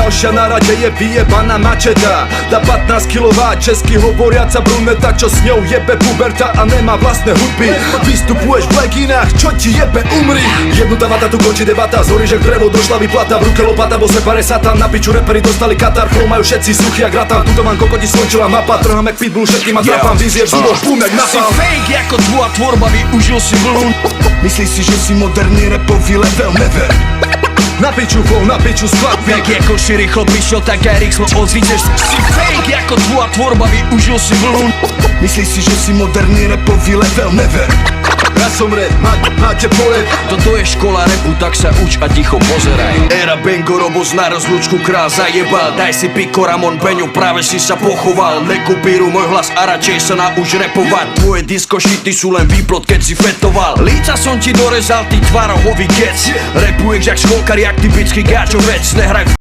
Ďalšia na rade je vyjebaná mačeta. Tá 15 kilová česky hovoriaca bruneta, čo s ňou jebe puberta a nemá vlastné hudby. Vystupuješ v leginách, čo ti jebe, umri. Jebnutá vata, tu končí debata, zhorí, že k drevu došla vyplata. V ruke lopata, vo separe satan, na piču reperi dostali katar. Flow majú všetci suchý jak ratan, tuto mám kokoti skončila mapa. Trhám jak pitbull, všetkým a trapám vízie v zuboch, bum jak napal. Si fake ako tvoja tvorba, využil si vlnu. Myslíš si, že si moderný rapový level, never. Na piču flow, na piču sklad. Jak ako si rýchlo prišiel, tak aj rýchlo ozvídeš. Si fake ako tvoja tvorba, využil si vlnu. Myslíš si, že si moderný rapový level, never. Ja som rap, máte polet. Toto je škola rapu, tak sa uč a ticho pozeraj. Era Bengo, Robos na rozlúčku král zajebal. Daj si piko, Ramon Beňo, práve si sa pochoval. Nekopíruj môj hlas a radšej sa nauč repovať. Tvoje disko šity sú len výplod, keď si fetoval. Líca som ti dorezal, ty tvarohový kec. Repuješ jak školkar, jak typický gáčovec. Nehraj